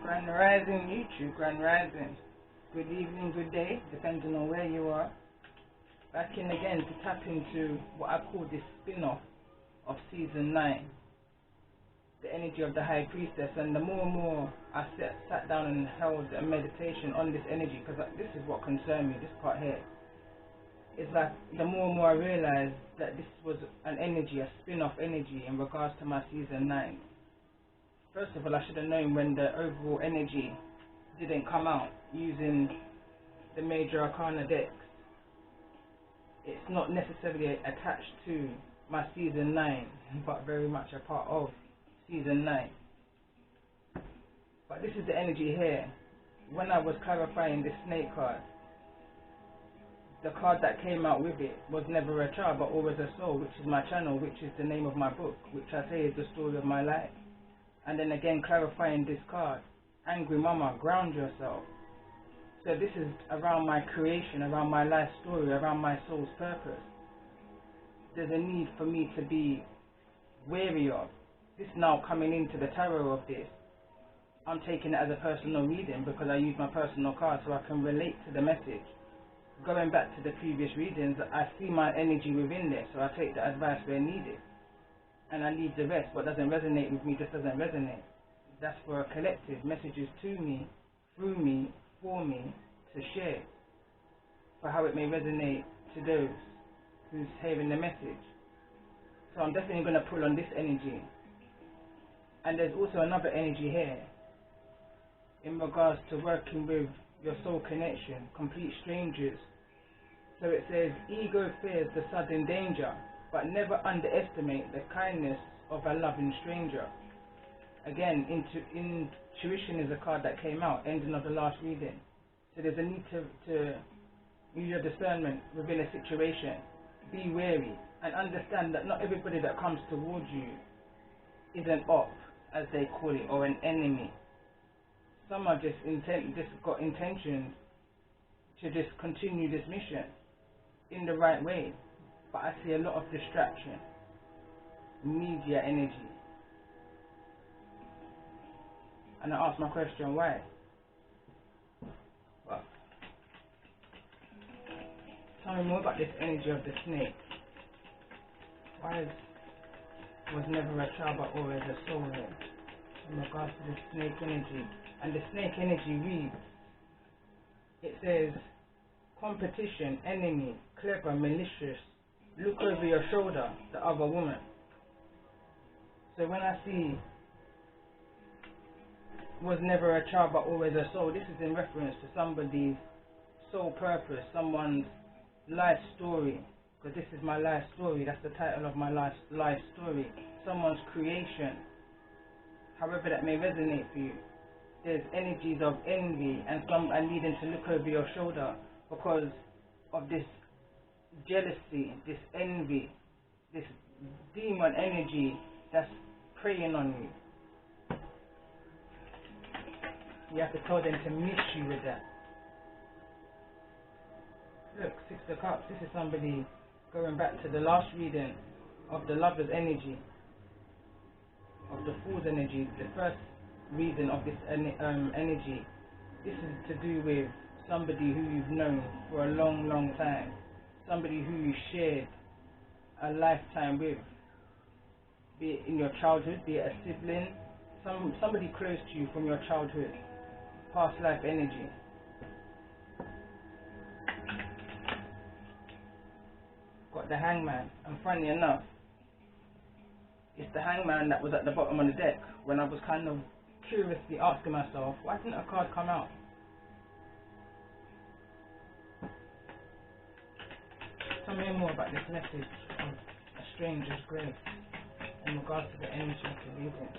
Grand Rising YouTube, Grand Rising. Good evening, good day, depending on where you are. Back in again to tap into what I call this spin-off of Season 9. The energy of the High Priestess, and the more and more I sat down and held a meditation on this energy, because this is what concerned me, this part here. It's like the more and more I realized that this was an energy, a spin-off energy in regards to my Season 9. First of all, I should have known when the overall energy didn't come out using the major arcana decks. It's not necessarily attached to my Season 9, but very much a part of Season 9. But this is the energy here. When I was clarifying the snake card, the card that came out with it was never a child but always a soul, which is my channel, which is the name of my book, which I say is the story of my life. And then again clarifying this card, Angry Mama, ground yourself. So this is around my creation, around my life story, around my soul's purpose. There's a need for me to be wary of. This now coming into the tarot of this, I'm taking it as a personal reading because I use my personal card so I can relate to the message. Going back to the previous readings, I see my energy within there, so I take the advice where needed. And I leave the rest. What doesn't resonate with me just doesn't resonate. That's for a collective. Messages to me, through me, for me, to share. For how it may resonate to those who's hearing the message. So I'm definitely going to pull on this energy. And there's also another energy here in regards to working with your soul connection, complete strangers. So it says, ego fears the sudden danger, but never underestimate the kindness of a loving stranger. Again, intuition is a card that came out, ending of the last reading. So there's a need to use your discernment within a situation. Be wary and understand that not everybody that comes towards you is an op, as they call it, or an enemy. Some are just got intentions to just continue this mission in the right way. But I see a lot of distraction, media energy. And I ask my question, why? Well, tell me more about this energy of the snake. Why was never a child but always a soul here? In regards to the snake energy. And the snake energy reads, it says, competition, enemy, clever, malicious, look over your shoulder, the other woman. So when I see was never a child but always a soul, this is in reference to somebody's soul purpose, someone's life story. Because this is my life story, that's the title of my life story. Someone's creation, however that may resonate for you. There's energies of envy and needing to look over your shoulder because of this jealousy, this envy, this demon energy that's preying on you. You have to tell them to miss you with that. Look, Six of Cups, this is somebody going back to the last reading of the Lover's energy, of the Fool's energy, the first reason of this energy. This is to do with somebody who you've known for a long, long time. Somebody who you shared a lifetime with, be it in your childhood, be it a sibling, somebody close to you from your childhood, past life energy. Got the Hangman, and funny enough, it's the Hangman that was at the bottom of the deck when I was kind of curiously asking myself, why didn't a card come out? Tell me more about this message of a stranger's grace in regards to the energy of the reading.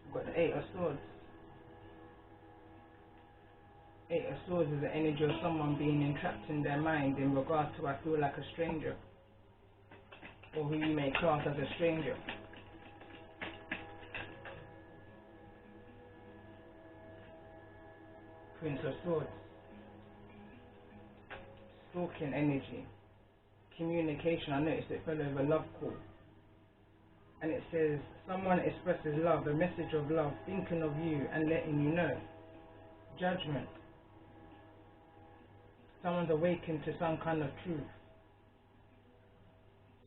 We've got the Eight of Swords. Eight of Swords is the energy of someone being entrapped in their mind in regards to I feel like a stranger, or who you may class as a stranger. Prince of Swords. Stalking energy. Communication, I noticed it fell over love call. And it says, someone expresses love, a message of love, thinking of you and letting you know. Judgment. Someone's awakened to some kind of truth,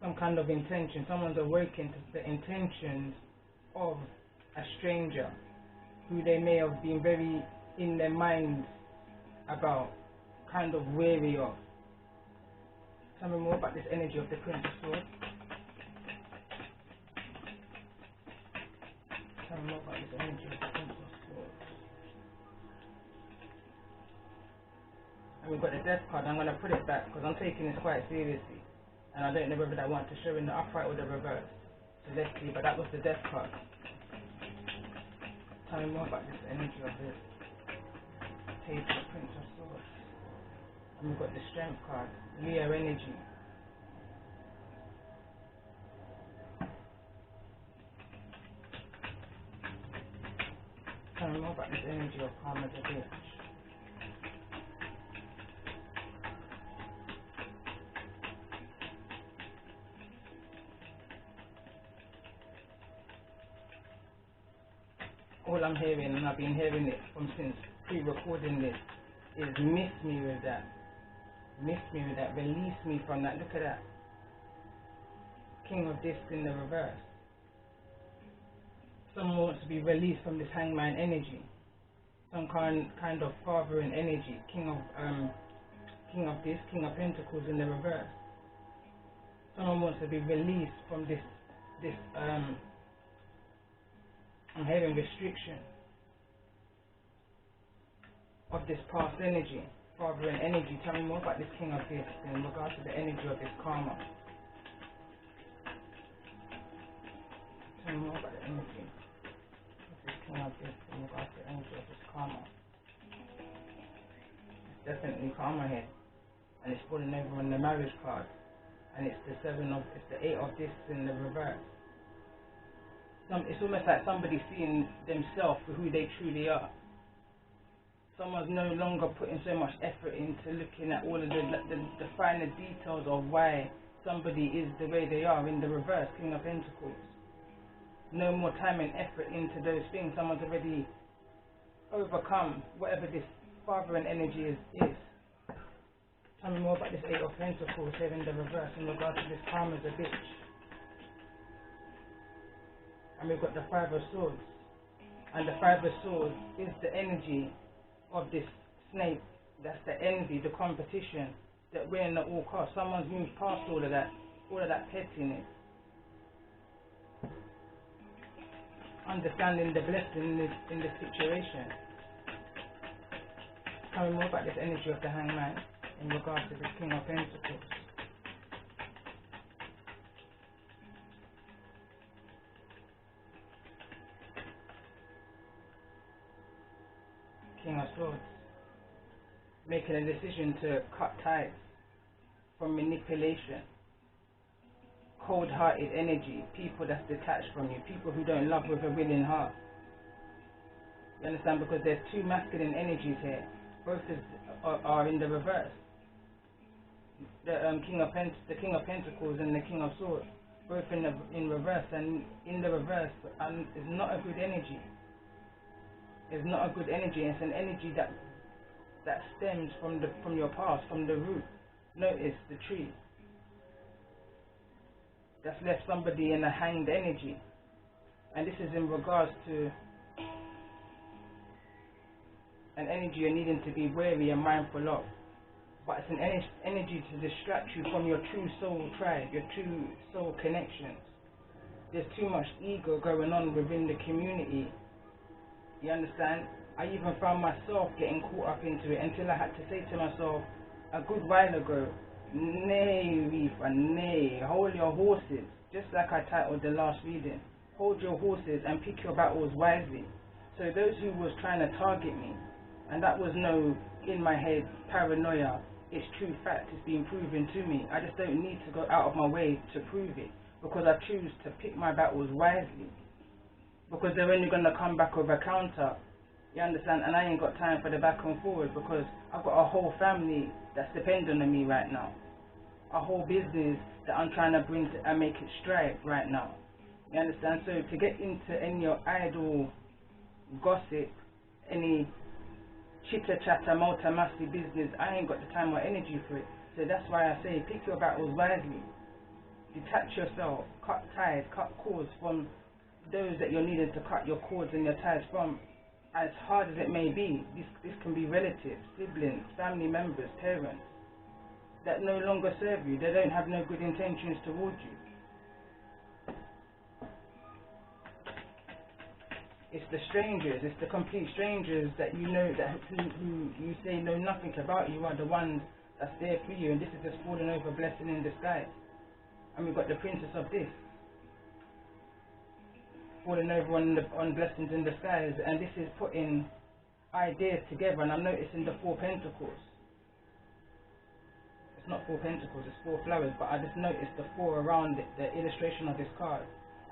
some kind of intention. Someone's awakened to the intentions of a stranger who they may have been very in their minds about, kind of wary of. Tell me more about this energy of the Prince of Swords. Tell me more about this energy of the Prince of Swords. And we've got the Death card. I'm going to put it back because I'm taking this quite seriously. And I don't know whether I want to show in the upright or the reverse. So let's see, but that was the Death card. Tell me more about this energy of this Page of Prince of Swords. And we've got the Strength card, Leo energy. Tell me more about this energy of calm as a bitch. All I'm hearing, and I've been hearing it from since pre-recording this, is miss me with that. Miss me with that. Release me from that. Look at that. King of Discs in the reverse. Someone wants to be released from this hangman energy. Some kind of fathering energy. King of Discs, King of Pentacles in the reverse. Someone wants to be released from this I'm hearing restriction of this past energy, fathering energy. Tell me more about this King of Discs in regards to the energy of this karma. Tell me more about the energy of this King of Discs in regards to the energy of this karma. It's definitely karma here, and it's falling over on the marriage card, and it's the it's the 8 of Discs in the reverse. It's almost like somebody seeing themselves for who they truly are. Someone's no longer putting so much effort into looking at all of the finer details of why somebody is the way they are in the reverse, King of Pentacles. No more time and effort into those things. Someone's already overcome whatever this fathering energy is. Tell me more about this 8 of Pentacles here in the reverse in regards to this karma as a bitch. And we've got the 5 of Swords. And the 5 of Swords is the energy of this snake. That's the envy, the competition that we're in at all costs. Someone's moved past all of that pettiness. Understanding the blessing in this situation. Tell me more about this energy of the Hangman in regards to this King of Pentacles. King of Swords, making a decision to cut ties from manipulation, cold-hearted energy, people that's detached from you, people who don't love with a willing heart. You understand? Because there's two masculine energies here. Both are in the reverse. The King of Pentacles and the King of Swords, both in reverse, and in the reverse is not a good energy. It's not a good energy. It's an energy that stems from your past, from the root. Notice the tree. That's left somebody in a hanged energy. And this is in regards to an energy you're needing to be wary and mindful of. But it's an energy to distract you from your true soul tribe, your true soul connections. There's too much ego going on within the community. You understand? I even found myself getting caught up into it until I had to say to myself a good while ago, nay, Reefa, nay, hold your horses. Just like I titled the last reading, hold your horses and pick your battles wisely. So those who was trying to target me, and that was no in my head paranoia, it's true fact, it's been proven to me. I just don't need to go out of my way to prove it, because I choose to pick my battles wisely. Because they're only going to come back with a counter, you understand? And I ain't got time for the back and forward, because I've got a whole family that's dependent on me right now. A whole business that I'm trying to bring to and make it straight right now. You understand? So to get into any idle gossip, any chitter chatter, multi business, I ain't got the time or energy for it. So that's why I say pick your battles wisely. Detach yourself, cut ties, cut cords from those that you're needing to cut your cords and your ties from. As hard as it may be, this can be relatives, siblings, family members, parents that no longer serve you. They don't have no good intentions towards you. It's the strangers, it's the complete strangers that you know, that who you say know nothing about you, are the ones that's there for you. And this is just falling over blessing in disguise. And we've got the Princess of this falling over on blessings in disguise, and this is putting ideas together. And I'm noticing the 4 pentacles. It's not 4 pentacles, it's 4 flowers, but I just noticed the 4 around the illustration of this card,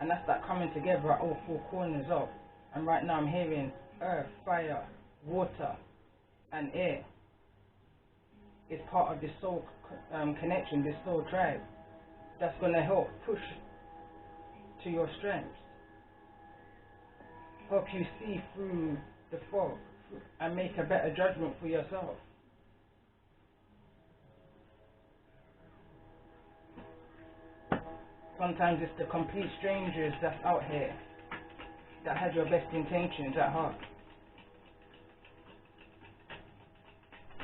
and that's that coming together at all 4 corners of. And right now I'm hearing earth, fire, water, and air. It's part of this soul connection, this soul tribe, that's going to help push to your strengths, help you see through the fog and make a better judgment for yourself. Sometimes it's the complete strangers that's out here that had your best intentions at heart.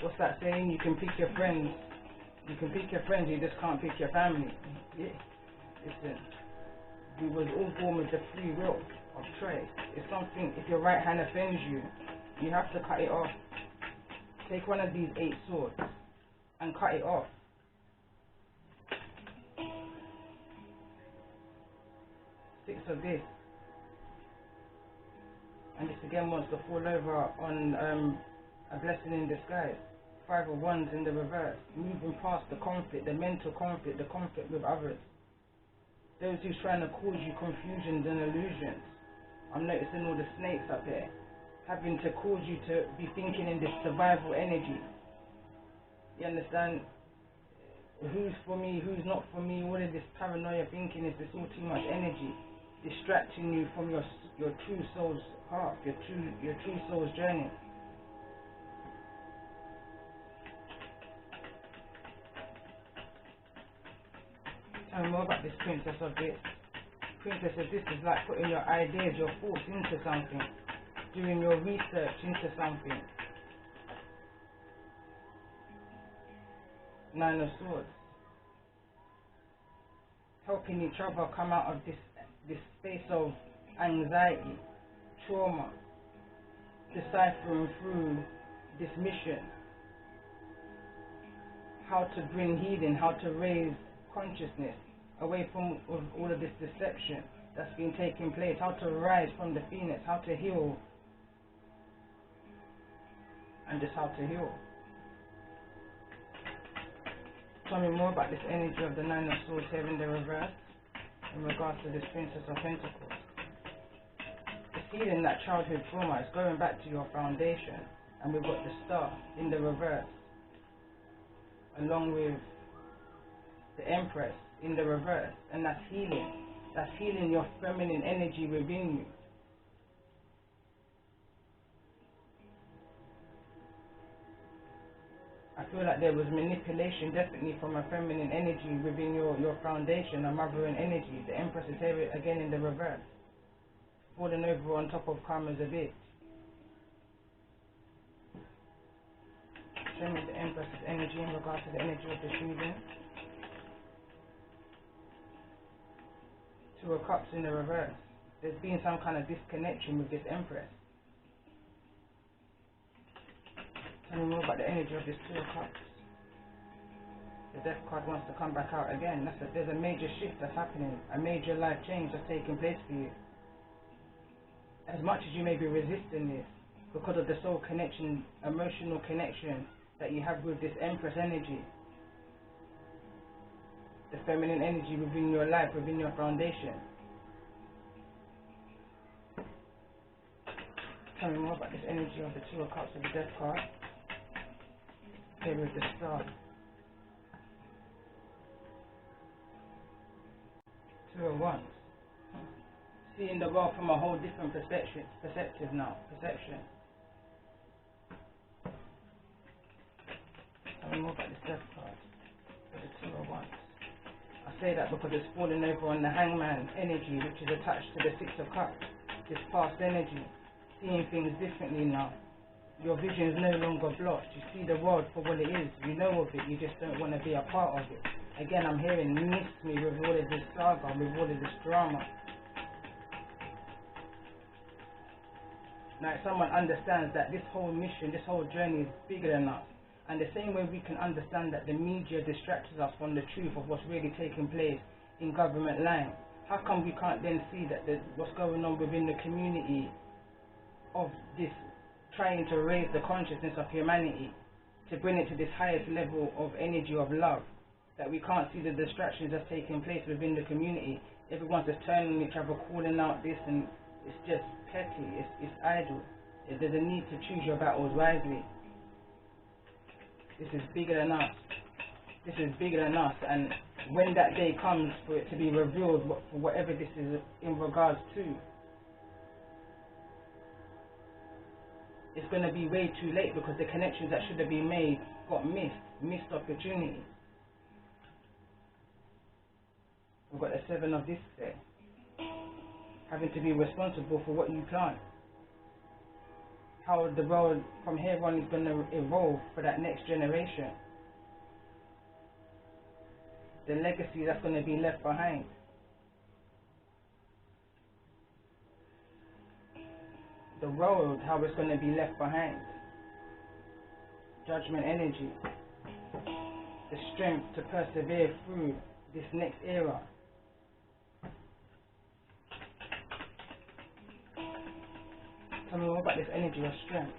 What's that saying? You can pick your friends. You can pick your friends, you just can't pick your family. Yeah. Listen, we was all born with the free will of choice. It's something, if your right hand offends you, you have to cut it off. Take one of these 8 swords and cut it off. Six of this. And this again wants to fall over on a blessing in disguise. 5 of Wands in the reverse. Moving past the conflict, the mental conflict, the conflict with others. Those who's trying to cause you confusions and illusions. I'm noticing all the snakes up here, having to cause you to be thinking in this survival energy. You understand? Who's for me, who's not for me, all of this paranoia thinking, is this all too much energy, distracting you from your true soul's path, your true soul's journey. Tell me more about this Princess of this. Princess of this is like putting your ideas, your thoughts into something, doing your research into something. 9 of Swords. Helping each other come out of this space of anxiety, trauma, deciphering through this mission. How to bring healing, how to raise consciousness away from all of this deception that's been taking place, how to rise from the phoenix, how to heal, and just how to heal. Tell me more about this energy of the 9 of Swords here in the reverse in regards to this Princess of Pentacles. It's healing that childhood trauma, is going back to your foundation, and we've got the Star in the reverse along with the Empress in the reverse, and that's healing. That's healing your feminine energy within you. I feel like there was manipulation definitely from a feminine energy within your foundation, a mothering energy. The Empress is here again in the reverse, falling over on top of karma's abyss. Show me the Empress's energy in regards to the energy of the shooting. 2 of Cups in the reverse. There's been some kind of disconnection with this Empress. Tell me more about the energy of this 2 of Cups. The Death card wants to come back out again. There's a major shift that's happening, a major life change that's taking place for you. As much as you may be resisting this, because of the soul connection, emotional connection that you have with this Empress energy, the feminine energy within your life, within your foundation. Tell me more about this energy of the 2 of Cups with the Death card. Here with the Star. 2 of Wands. seeing the world from a whole different perspective now. Perception. Tell me more about this death card. The Two of Wands. I say that because it's falling over on the Hangman energy, which is attached to the Six of Cups. This past energy. Seeing things differently now. Your vision is no longer blocked. You see the world for what it is. You know of it. You just don't want to be a part of it. Again, I'm hearing Dntmixme with all of this saga, with all of this drama. Now, if someone understands that this whole mission, this whole journey is bigger than us, and the same way we can understand that the media distracts us from the truth of what's really taking place in government line, how come we can't then see that what's going on within the community of this, trying to raise the consciousness of humanity, to bring it to this highest level of energy of love, that we can't see the distractions that's taking place within the community. Everyone's just turning on each other, calling out this, and it's just petty, it's idle. There's a need to choose your battles wisely. This is bigger than us. This is bigger than us, and when that day comes for it to be revealed for whatever this is in regards to, it's going to be way too late, because the connections that should have been made got missed opportunity. We've got the Seven of this there. Having to be responsible for what you plant. How the world from here on is going to evolve for that next generation. The legacy that's going to be left behind. The road, how it's going to be left behind. Judgment energy. The strength to persevere through this next era. Tell me more about this energy of strength.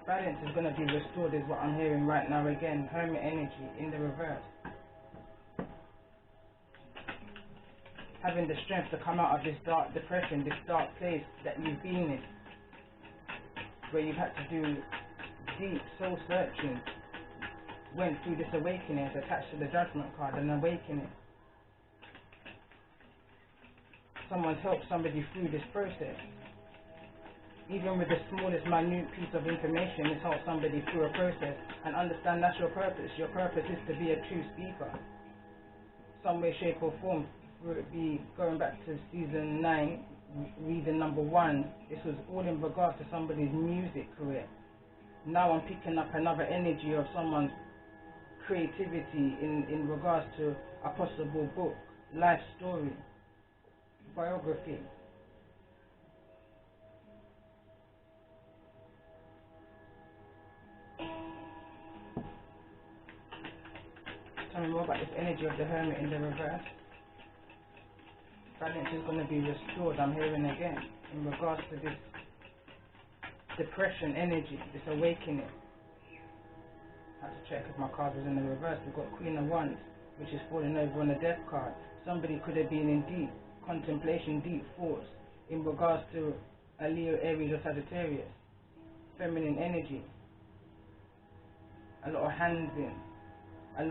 Balance is going to be restored is what I'm hearing right now again. Hermit energy in the reverse. Having the strength to come out of this dark depression, this dark place that you've been in, where you've had to do deep soul searching, went through this awakening. It's attached to the Judgment card, an awakening. Someone's helped somebody through this process. Even with the smallest minute piece of information, it's helped somebody through a process, and understand that's your purpose. Your purpose is to be a true speaker. Some way, shape or form. Whether it be going back to season 9, reading number 1, this was all in regards to somebody's music career. Now I'm picking up another energy of someone's creativity in regards to a possible book, life story, biography. Tell me more about this energy of the Hermit in the reverse. Balance is going to be restored, I'm hearing again, in regards to this depression energy, this awakening. I have to check if my card was in the reverse. We've got Queen of Wands, which is falling over on the Death card. Somebody could have been in deep contemplation, deep thoughts, in regards to a Leo, Aries or Sagittarius. Feminine energy. A lot of hands in. A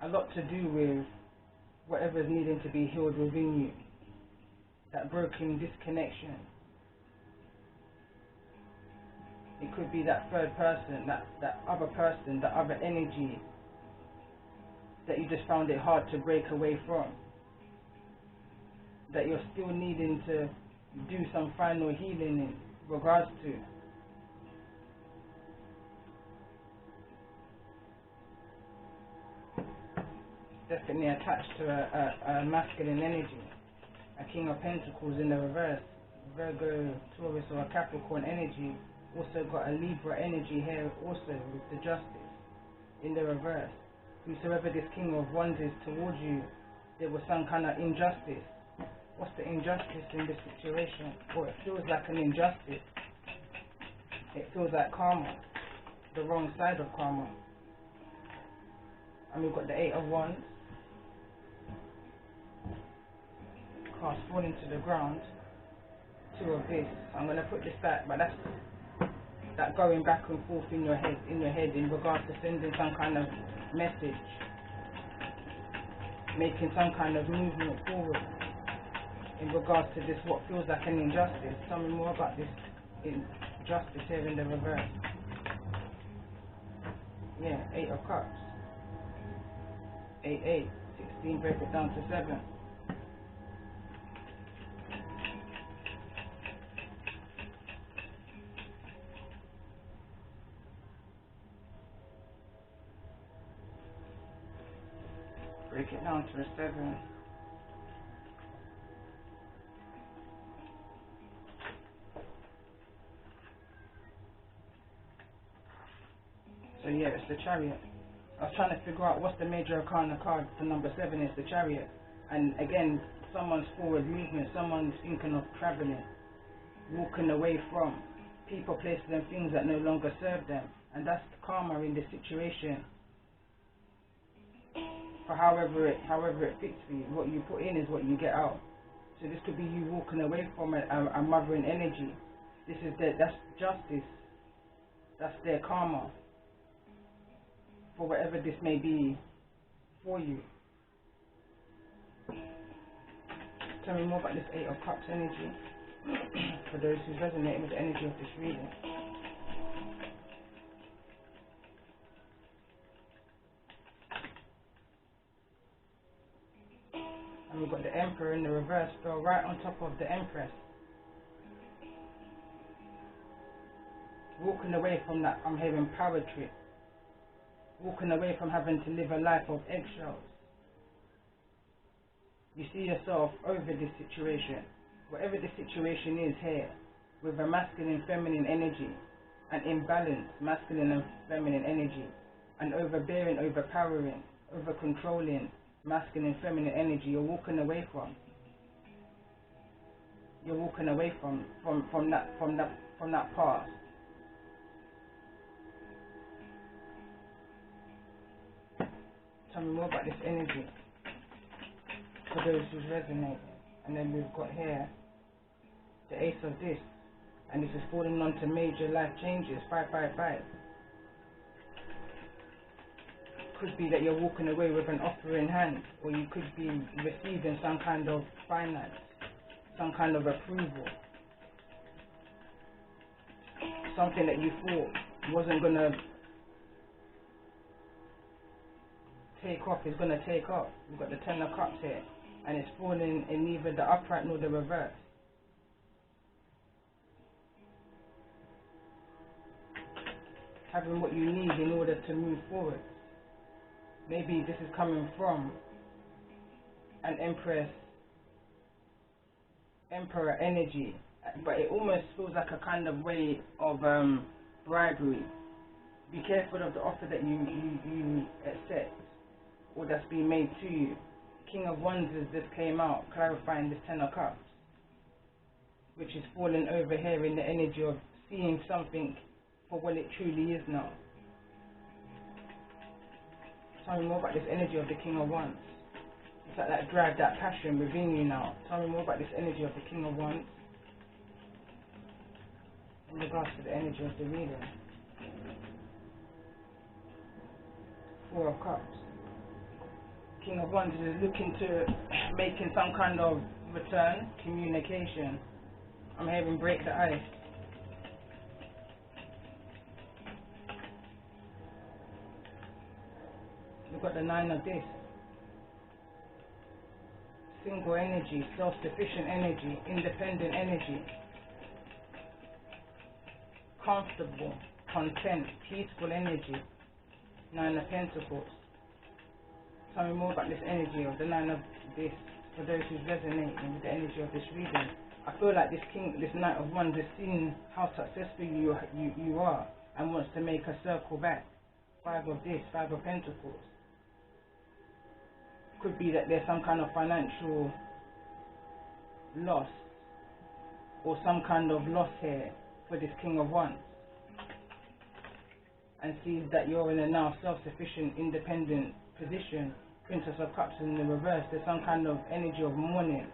lot to do with whatever's needing to be healed within you. That broken disconnection. It could be that third person, that other person, that other energy that you just found it hard to break away from. That you're still needing to do some final healing in regards to. Definitely attached to a masculine energy. A King of Pentacles in the reverse. Virgo, Taurus or a Capricorn energy. Also got a Libra energy here also with the Justice in the reverse. Whosoever this King of Wands is towards you, there was some kind of injustice. What's the injustice in this situation? Well, it feels like an injustice. It feels like karma. The wrong side of karma. And we've got the Eight of Wands. Cards falling to the ground. Two of this. I'm going to put this back, but that's that going back and forth in your head in regards to sending some kind of message, making some kind of movement forward in regards to this, what feels like an injustice. Tell me more about this injustice here in the reverse. Yeah, 8 of Cups. 8, 8, 16, break it down to 7. Break it down to a 7. So yeah, it's the Chariot. I was trying to figure out what's the major arcana card for number 7 is the Chariot. And again, someone's forward movement, someone's thinking of traveling, walking away from people, places and things that no longer serve them. And that's the karma in this situation. For however it fits for you, what you put in is what you get out. So this could be you walking away from a mothering energy. That's justice. That's their karma for whatever this may be for you. Tell me more about this 8 of Cups energy for those who resonate with the energy of this reading. And we've got the Emperor in the reverse, fell right on top of the Empress. Walking away from that, I'm hearing power trip. Walking away from having to live a life of eggshells. You see yourself over this situation. Whatever the situation is here, with a masculine, feminine energy, an imbalance, masculine and feminine energy, an overbearing, overpowering, over-controlling, masculine, feminine energy, you're walking away from. You're walking away from that past. Tell me more about this energy for those who resonate. And then we've got here the Ace of Discs, and this is falling onto major life changes. 555. Could be that you're walking away with an offer in hand, or you could be receiving some kind of finance, some kind of approval, something that you thought wasn't gonna take off is going to take off. We've got the 10 of Cups here, and it's falling in neither the upright nor the reverse. Having what you need in order to move forward. Maybe this is coming from an Emperor energy, but it almost feels like a kind of way of bribery. Be careful of the offer that you accept, or that's being made to you. King of Wands just came out, clarifying this 10 of Cups, which is falling over here in the energy of seeing something for what it truly is now. Tell me more about this energy of the King of Wands. It's like that drive, that passion within you now. Tell me more about this energy of the King of Wands in regards to the energy of the reader. 4 of Cups. King of Wands is looking to making some kind of return, communication. I'm hearing break the ice. We've got the 9 of Discs. Single energy, self-sufficient energy, independent energy. Comfortable, content, peaceful energy. 9 of Pentacles. Tell me more about this energy of the 9 of Discs for those who resonate with the energy of this reading. I feel like this Knight of Wands has seen how successful you are and wants to make a circle back. 5 of Discs, 5 of Pentacles. Could be that there's some kind of financial loss or some kind of loss here for this King of Wands, and sees that you're in a now self-sufficient, independent position. Princess of Cups in the reverse, there's some kind of energy of mourning,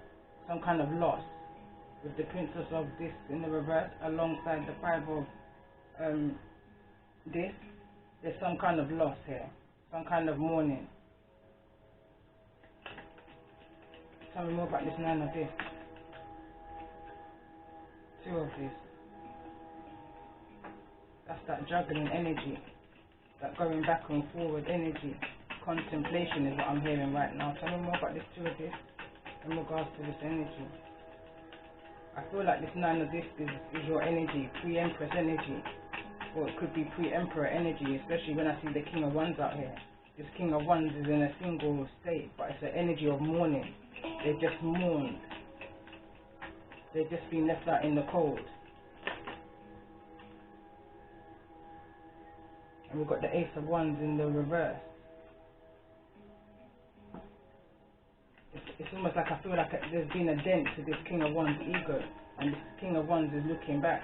some kind of loss with the Princess of Discs in the reverse alongside the 5 of this, there's some kind of loss here, some kind of mourning. Tell me more about this 9 of this. 2 of this. That's that juggling energy, that going back and forward energy. Contemplation is what I'm hearing right now. Tell me more about this 2 of this in regards to this energy. I feel like this 9 of this is your energy, pre-empress energy, or it could be pre-emperor energy, especially when I see the King of Wands out here. This King of Wands is in a single state, but it's an energy of mourning. They've just mourned. They've just been left out in the cold. And we've got the Ace of Wands in the reverse. It's almost like I feel like there's been a dent to this King of Wands ego, and this King of Wands is looking back.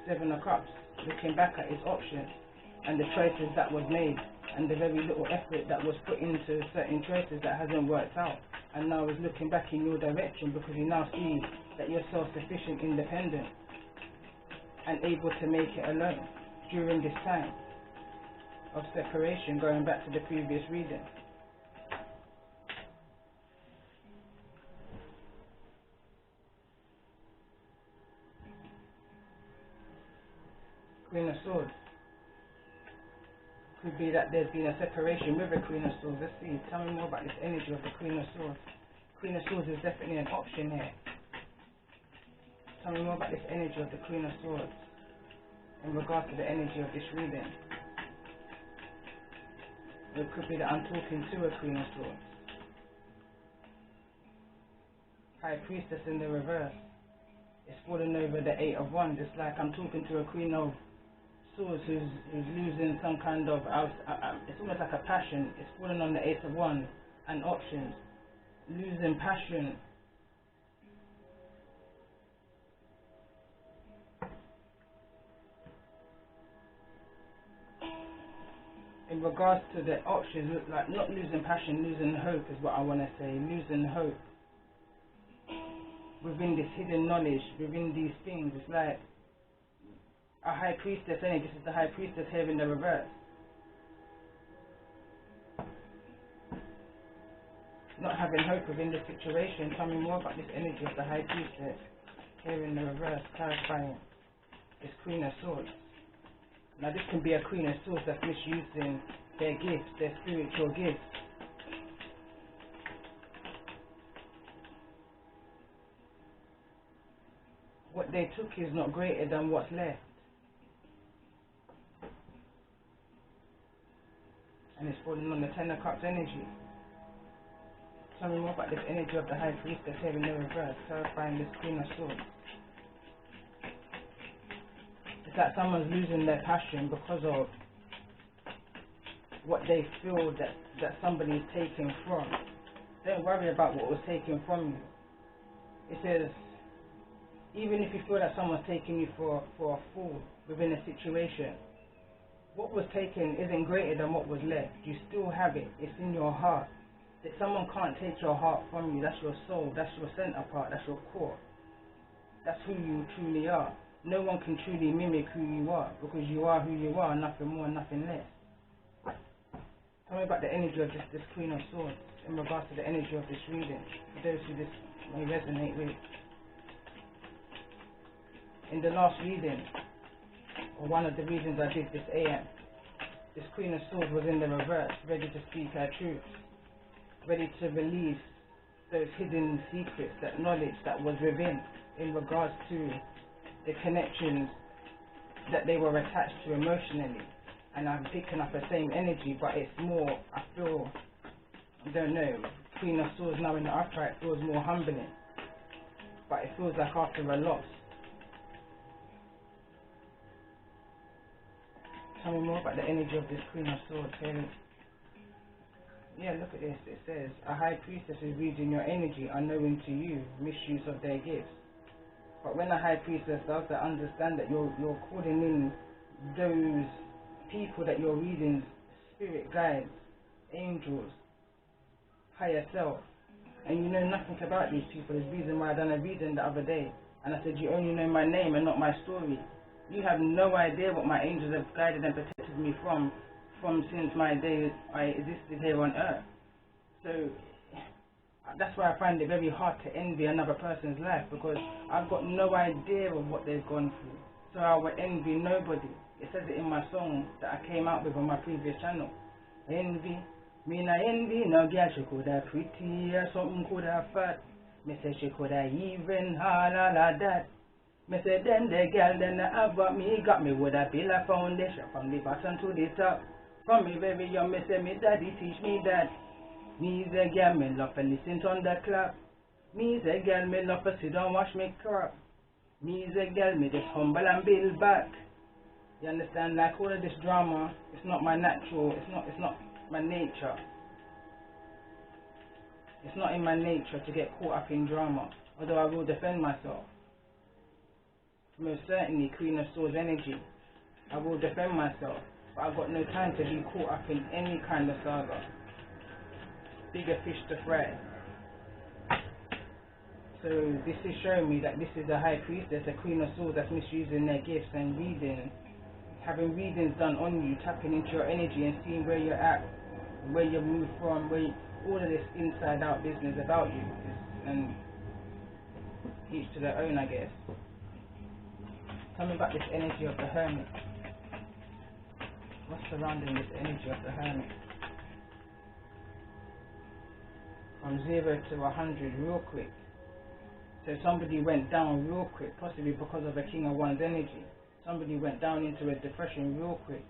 7 of Cups, looking back at his options and the choices that was made, and the very little effort that was put into certain choices that hasn't worked out, and now is looking back in your direction because he now sees that you're self-sufficient, independent, and able to make it alone during this time of separation, going back to the previous reading. Queen of Swords. Could be that there's been a separation with the Queen of Swords. Let's see. Tell me more about this energy of the Queen of Swords. Queen of Swords is definitely an option here. Tell me more about this energy of the Queen of Swords in regards to the energy of this reading. It could be that I'm talking to a Queen of Swords. High Priestess in the reverse. It's falling over the 8 of Wands. It's like I'm talking to a Queen of Swords who's losing some kind of, it's almost like a passion. It's falling on the 8 of Wands and options. Losing passion. In regards to the options, like not losing passion, losing hope is what I want to say. Losing hope within this hidden knowledge, within these things. It's like a High Priestess energy. This is the High Priestess here in the reverse. Not having hope within the situation. Tell me more about this energy of the High Priestess here in the reverse, clarifying this Queen of Swords. Now this can be a Queen of Swords that's misusing their gifts, their spiritual gifts. What they took is not greater than what's left. And it's falling on the 10 of Cups energy. Tell me more about this energy of the High Priestess here in the reverse, clarifying this Queen of Swords. It's like someone's losing their passion because of what they feel that somebody's taking from. Don't worry about what was taken from you. It says, even if you feel that someone's taking you for a fool within a situation, what was taken isn't greater than what was left. You still have it. It's in your heart. That someone can't take your heart from you. That's your soul. That's your center part. That's your core. That's who you truly are. No one can truly mimic who you are, because you are who you are, nothing more, nothing less. Tell me about the energy of this Queen of Swords in regards to the energy of this reading, for those who this may resonate with. In the last reading, or one of the readings I did this AM, this Queen of Swords was in the reverse, ready to speak her truth, ready to release those hidden secrets, that knowledge that was within, in regards to the connections that they were attached to emotionally. And I'm picking up the same energy, but it's more, I feel, I don't know, Queen of Swords now in the upright feels more humbling, but it feels like after a loss. Tell me more about the energy of this Queen of Swords here. Yeah, look at this. It says, a High Priestess is reading your energy, unknowing to you, misuse of their gifts. But when a High Priestess does that, understand that you're calling in those people that you're reading, spirit guides, angels, higher self, and you know nothing about these people. There's a reason why I done a reading the other day, and I said, you only know my name and not my story. You have no idea what my angels have guided and protected me from since my day I existed here on earth. So that's why I find it very hard to envy another person's life, because I've got no idea of what they've gone through. So I will envy nobody. It says it in my song that I came out with on my previous channel. Envy, me na envy, no girl she could have pretty or something could have fat. Me say she could have even all of that. Me say then the girl then have got me with a bill of foundation from the bottom to the top. From me very young, me say me daddy teach me that. Me's a girl, me love to listen to the clap. Me's a girl, me love to sit down wash me crap. Me's a girl, me just humble and build back. You understand? Like all of this drama, it's not my natural, it's not my nature. It's not in my nature to get caught up in drama, although I will defend myself. Most certainly, Queen of Swords energy. I will defend myself, but I've got no time to be caught up in any kind of saga. Bigger fish to fry. So this is showing me that this is a High Priestess, a Queen of Swords that's misusing their gifts and having readings done on you, tapping into your energy and seeing where you're at, where you move from, all of this inside out business about you, and each to their own, I guess. Tell me about this energy of the Hermit. What's surrounding this energy of the Hermit? From 0 to 100 real quick. So somebody went down real quick, possibly because of a King of Wands energy. Somebody went down into a depression real quick.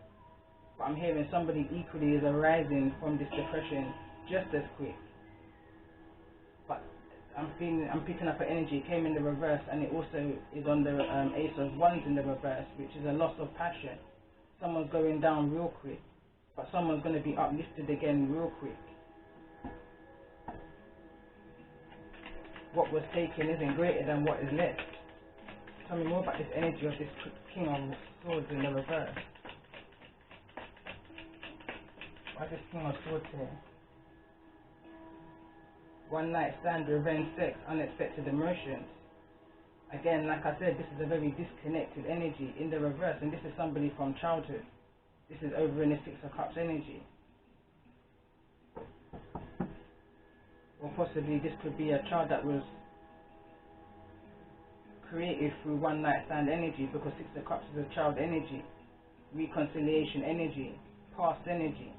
But I'm hearing somebody equally is arising from this depression just as quick. But I'm picking up an energy. It came in the reverse, and it also is on the Ace of Wands in the reverse, which is a loss of passion. Someone's going down real quick, but someone's going to be uplifted again real quick. What was taken isn't greater than what is left. Tell me more about this energy of this King of Swords in the reverse. Why is this King of Swords here? One night stand, revenge, sex, unexpected emotions. Again, like I said, this is a very disconnected energy in the reverse, and this is somebody from childhood. This is over in the Six of Cups energy. Or possibly this could be a child that was created through one night stand energy, because Six of Cups is a child energy, reconciliation energy, past energy.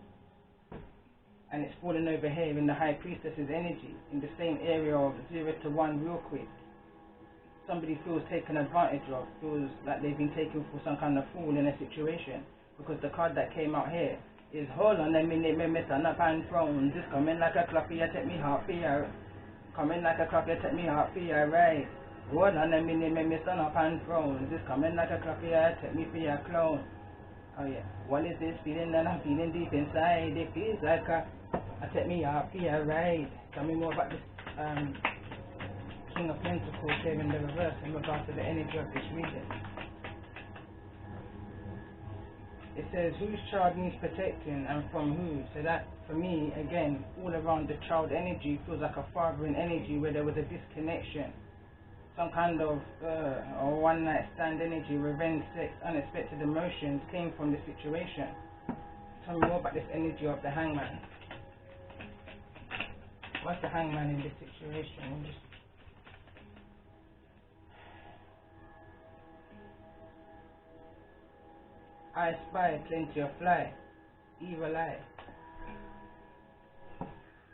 And it's fallen over here in the High Priestess's energy, in the same area of 0 to 1 real quick. Somebody feels taken advantage of, feels like they've been taken for some kind of fool in a situation, because the card that came out here is hold on a minute, me stand up and frown. Just come in like a clock, you take me heart for you. Come in like a clock, you take me heart for you, right? Hold on a minute, me stand up and frown. Just come in like a clock, you take me for your clown. Oh yeah, what is this feeling that I'm feeling deep inside? It feels like I take me heart for you, right? Tell me more about this King of Pentacles here in the reverse in regards to the energy of this reading. It says whose child needs protecting and from who. So that for me, again, all around the child energy feels like a fathering energy where there was a disconnection. Some kind of one night stand energy, revenge, sex, unexpected emotions came from the situation. Tell me more about this energy of the Hangman. What's the Hangman in this situation? I spy plenty of fly, evil eye.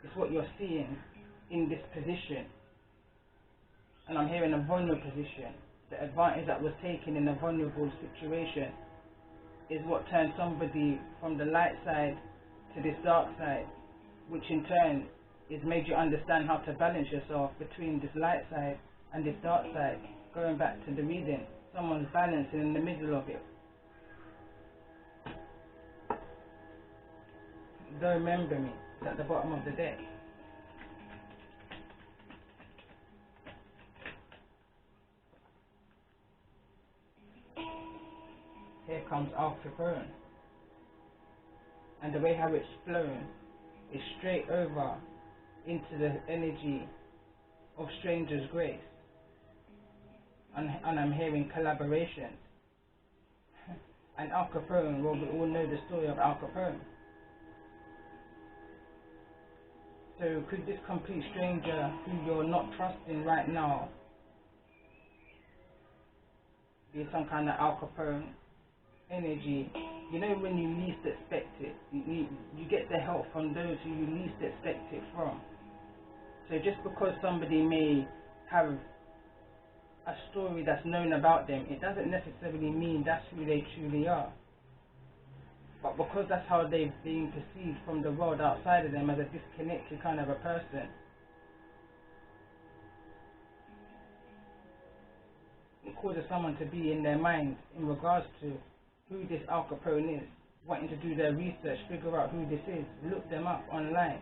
It's what you're seeing in this position. And I'm hearing a vulnerable position. The advantage that was taken in a vulnerable situation is what turned somebody from the light side to this dark side, which in turn is made you understand how to balance yourself between this light side and this dark side. Going back to the reading, someone's balancing in the middle of it. Don't remember me, it's at the bottom of the deck. Here comes Alpha Throne. And the way how it's flown is straight over into the energy of Stranger's Grace. And I'm hearing collaboration. And Al Capone, well, we all know the story of Al Capone. So could this complete stranger who you're not trusting right now be some kind of Al Capone energy? You know, when you least expect it, you get the help from those who you least expect it from. So just because somebody may have a story that's known about them, it doesn't necessarily mean that's who they truly are. But because that's how they've been perceived from the world outside of them, as a disconnected kind of a person, it causes someone to be in their mind in regards to who this Al Capone is, wanting to do their research, figure out who this is, look them up online.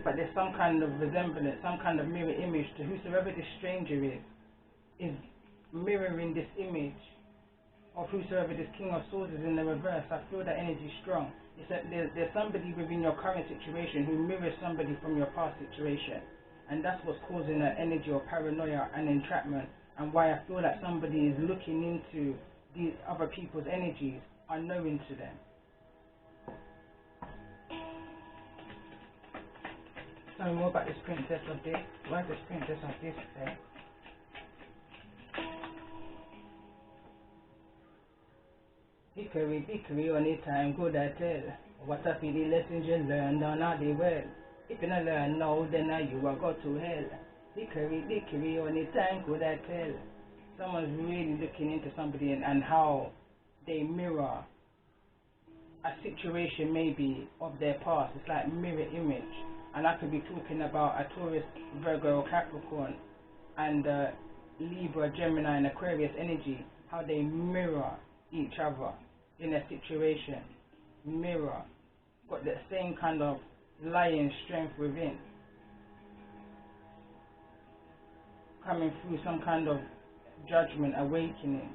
But there's some kind of resemblance, some kind of mirror image to whosoever this stranger is mirroring this image of whosoever this King of Swords is in the reverse. I feel that energy strong. It's that there's somebody within your current situation who mirrors somebody from your past situation, and that's what's causing an energy of paranoia and entrapment, and why I feel that somebody is looking into these other people's energies unknowing to them. Tell me more about this princess of this. Why is this princess of this there? Hickory, only time good I tell. What are the lessons you learned on how they well? If you don't learn now, then you are go to hell. Hickory, only time good I tell. Someone's really looking into somebody and how they mirror a situation maybe of their past. It's like mirror image. And I could be talking about a Taurus, Virgo, Capricorn, and Libra, Gemini, and Aquarius energy, how they mirror each other in a situation. Mirror. Got the same kind of lion strength within. Coming through some kind of judgment, awakening.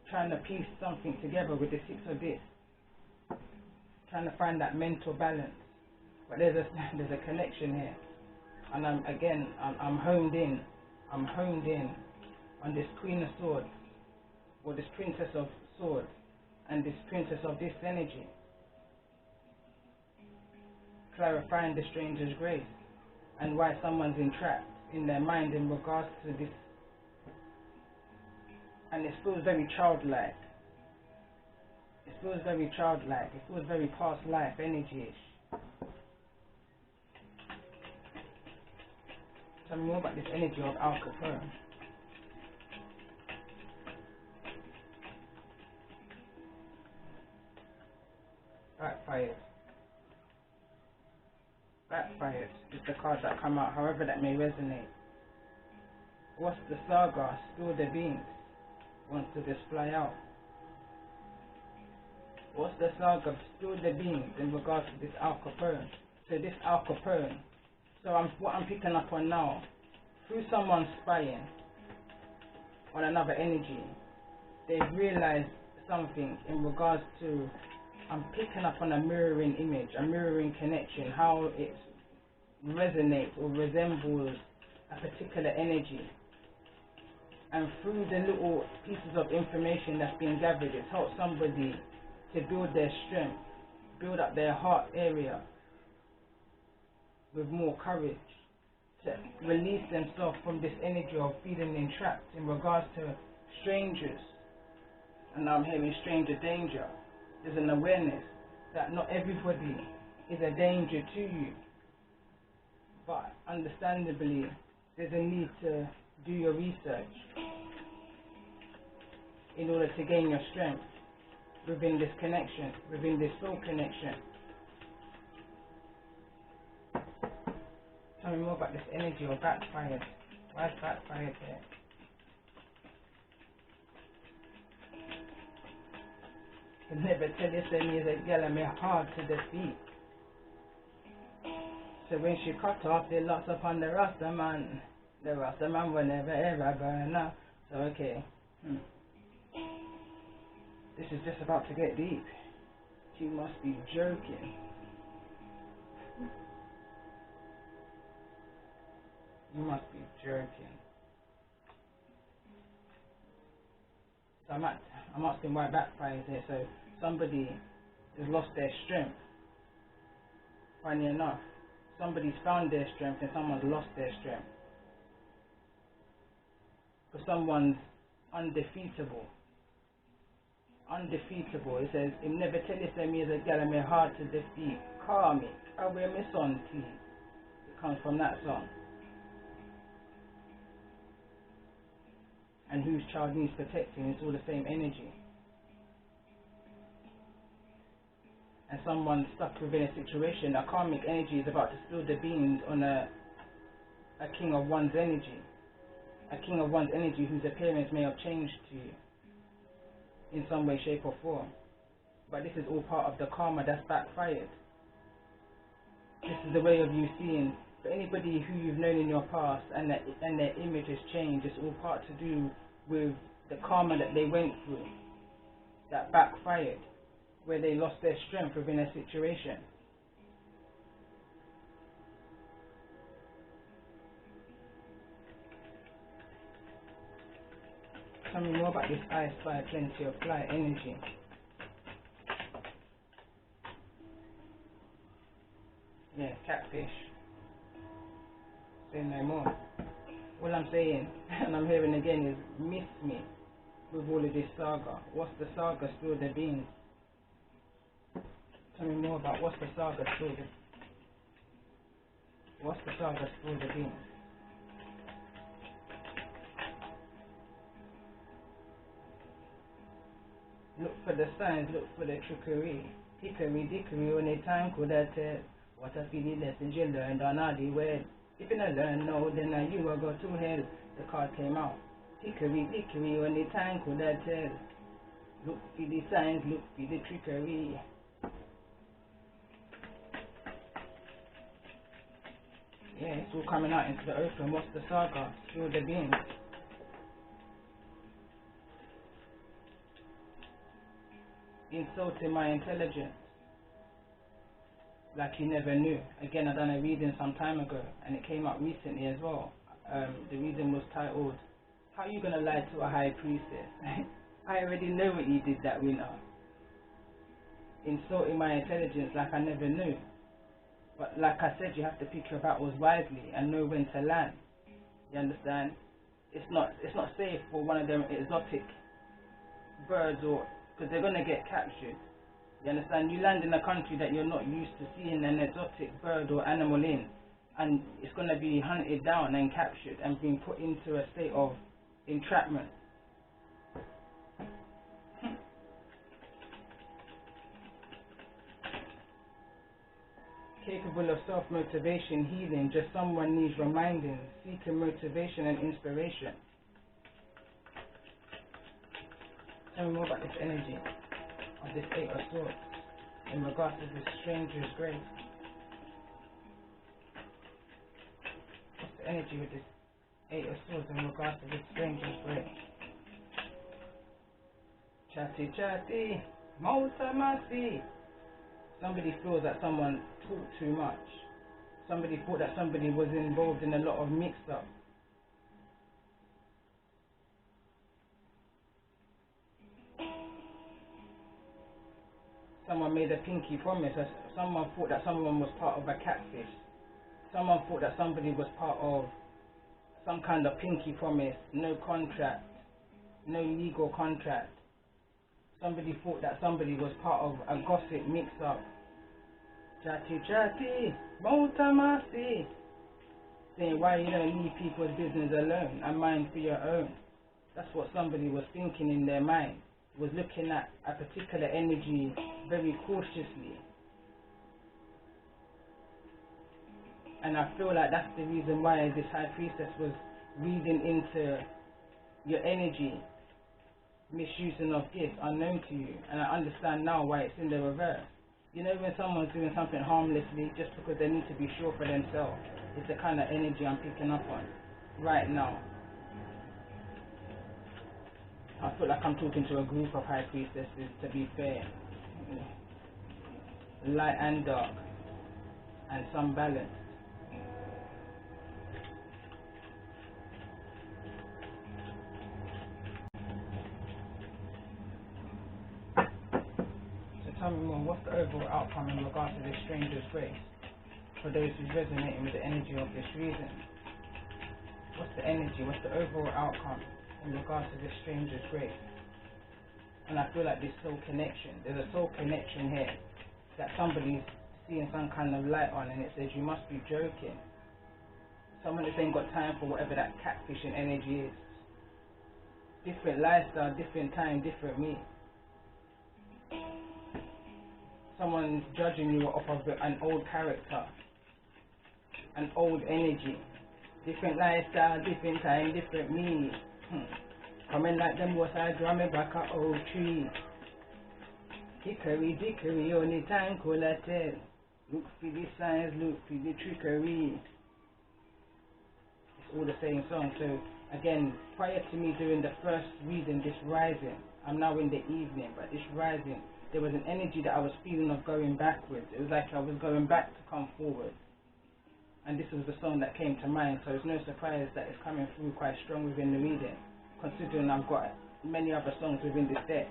Trying to piece something together with the Six of this. Trying to find that mental balance, but there's a connection here, and I'm honed in on this Queen of Swords, or this Princess of Swords, and this Princess of this energy, clarifying the stranger's grace and why someone's entrapped in their mind in regards to this, and it feels very childlike. It feels very childlike. It feels very past life energy-ish. Tell me more about this energy of Al Capone. Backfired. Backfired is the card that come out, however that may resonate. What's the Saga? Spill the beans. Wants to just fly out. What's the Saga? Spill the beans in regards to this Al Capone. So this Al Capone. So what I'm picking up on now, through someone spying on another energy, they've realized something in regards to, I'm picking up on a mirroring image, a mirroring connection, how it resonates or resembles a particular energy. And through the little pieces of information that's been gathered, it's helped somebody to build their strength, build up their heart area with more courage, to release themselves from this energy of feeling entrapped in regards to strangers. And now I'm hearing stranger danger. There's an awareness that not everybody is a danger to you, but understandably there's a need to do your research in order to gain your strength within this connection, within this soul connection. Tell me more about this energy of backfired. Why is backfired here? You never tell you say me is a girl and me hard to defeat. So when she cut off the locks upon the Rasta man will never ever burn out. So okay. This is just about to get deep. You must be joking. You must be joking. So I'm asking why backfires here. So somebody has lost their strength. Funny enough, somebody's found their strength and someone's lost their strength. Because someone's undefeatable. Undefeatable. It says, "It never tell you me as a gal me hard to defeat. Karmic. I wear my son tea." It comes from that song. And whose child needs protecting? It's all the same energy. And someone stuck within a situation, a karmic energy is about to spill the beans on a king of one's energy. A king of one's energy whose appearance may have changed to you in some way, shape or form. But this is all part of the karma that's backfired. This is the way of you seeing. For anybody who you've known in your past and their image has changed, it's all part to do with the karma that they went through that backfired, where they lost their strength within a situation. Tell me more about this I Spy Plenty of Fly energy. Yeah, catfish. Say no more. All I'm saying, and I'm hearing again, is miss me with all of this saga. What's the saga? Spill the beans. Tell me more about what's the saga? Spill the. What's the saga? Spill the beans. Look for the signs, look for the trickery. Hickory dickory, when the time could have tell. What a feeling lessons you learned on all the way. If you don't learn now, then you will go to hell. The card came out. Hickory dickory, when the time could have tell. Look for the signs, look for the trickery. Yeah, it's all coming out into the open. What's the saga? Spill the beans. Insulting my intelligence like you never knew. Again, I done a reading some time ago and it came out recently as well. The reading was titled, "How You Gonna Lie to a High Priestess?" I already know what you did that winter. Insulting my intelligence like I never knew. But like I said, you have to pick your battles wisely and know when to land. You understand? It's not safe for one of them exotic birds, or because they're gonna get captured. You understand? You land in a country that you're not used to seeing an exotic bird or animal in, and it's going to be hunted down and captured and being put into a state of entrapment. Capable of self-motivation, healing, just someone needs reminding, seeking motivation and inspiration. Tell me more about this energy of this Eight of Swords in regards to this stranger's grace. What's the energy with this Eight of Swords in regards to this stranger's grace? Chatty chatty, Mota Masi. Somebody feels that someone talked too much. Somebody thought that somebody was involved in a lot of mix-up. Someone made a pinky promise. Someone thought that someone was part of a catfish. Someone thought that somebody was part of some kind of pinky promise, no contract, no legal contract. Somebody thought that somebody was part of a gossip mix-up. Chatty chatty, Motamasi. Saying why you don't leave people's business alone and mind for your own. That's what somebody was thinking in their mind. Was looking at a particular energy very cautiously. And I feel like that's the reason why this High Priestess was reading into your energy, misusing of gifts unknown to you. And I understand now why it's in the reverse. You know, when someone's doing something harmlessly just because they need to be sure for themselves, it's the kind of energy I'm picking up on right now. I feel like I'm talking to a group of High Priestesses, to be fair. Light and dark, and some balance. tell me more, what's the overall outcome in regards to this stranger's grace? For those who's resonating with the energy of this reason. What's the energy, what's the overall outcome in regards to this stranger's grace? And I feel like this soul connection, there's a soul connection here that somebody's seeing some kind of light on, and it says you must be joking. Someone that ain't got time for whatever that catfishing energy is. Different lifestyle, different time, different me. Someone's judging you off of an old character, an old energy. Different lifestyle, different time, different me. Coming like them was I drumming back a old tree. Hickory dickory, only time could I tell. Look for the signs, look for the trickery. It's all the same song. So again, prior to me doing the first reading, this rising, I'm now in the evening, but this rising, there was an energy that I was feeling of going backwards. It was like I was going back to come forward. And this was the song that came to mind, so it's no surprise that it's coming through quite strong within the reading, considering I've got many other songs within this deck.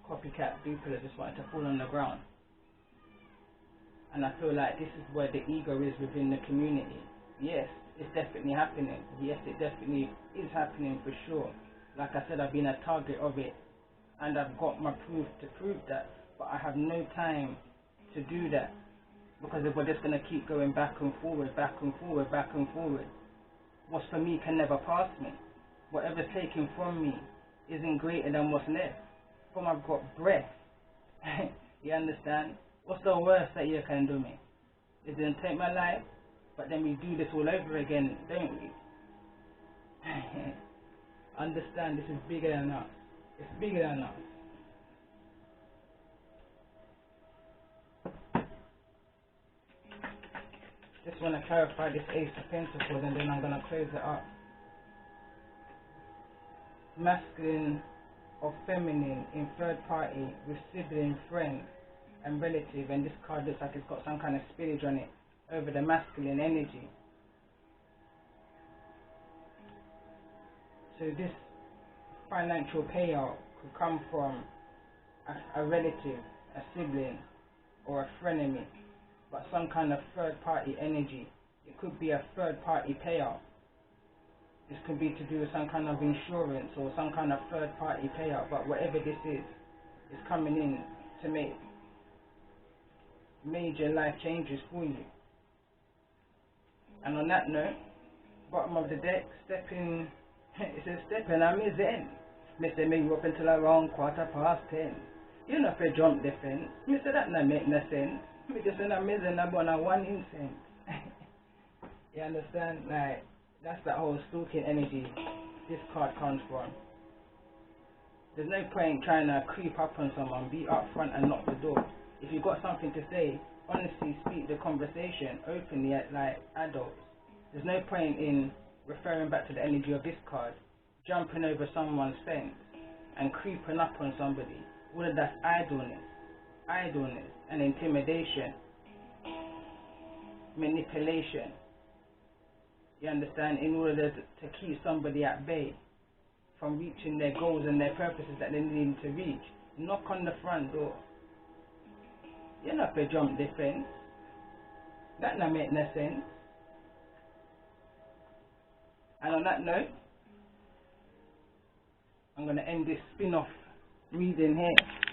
Copycat people that just wanted to fall on the ground. And I feel like this is where the ego is within the community. Yes, it's definitely happening. Yes, it definitely is happening for sure. Like I said, I've been a target of it, and I've got my proof to prove that, but I have no time to do that, because if we're just going to keep going back and forward, back and forward, back and forward, what's for me can never pass me. Whatever's taken from me isn't greater than what's left. From I've got breath. You understand? What's the worst that you can do me? Is it take my life, but then we do this all over again, don't we? Understand, this is bigger than us. It's bigger than us. Just want to clarify this Ace of Pentacles, and then I'm going to close it up. Masculine or feminine in third party with sibling, friend and relative, and this card looks like it's got some kind of spillage on it over the masculine energy. So this financial payout could come from a relative, a sibling or a frenemy, but some kind of third party energy. It could be a third party payout. This could be to do with some kind of insurance or some kind of third party payout, but whatever this is, it's coming in to make major life changes for you. And on that note, bottom of the deck, stepping, it says stepping, I'm in zen. Mr. Me up until around 10:15. You know if you jump the fence, Mr. That not make no sense. Me just in a mizzen about a 1 incense. You understand? Like, that's the whole stalking energy this card comes from. There's no point trying to creep up on someone. Be up front and knock the door. If you've got something to say, honestly speak the conversation openly like adults. There's no point in referring back to the energy of this card, jumping over someone's fence and creeping up on somebody. All of that's idleness and intimidation, manipulation. You understand? In order to keep somebody at bay from reaching their goals and their purposes that they need to reach. Knock on the front door. You're not going to jump the fence. That not make no sense. And on that note, I'm going to end this spin-off reading here.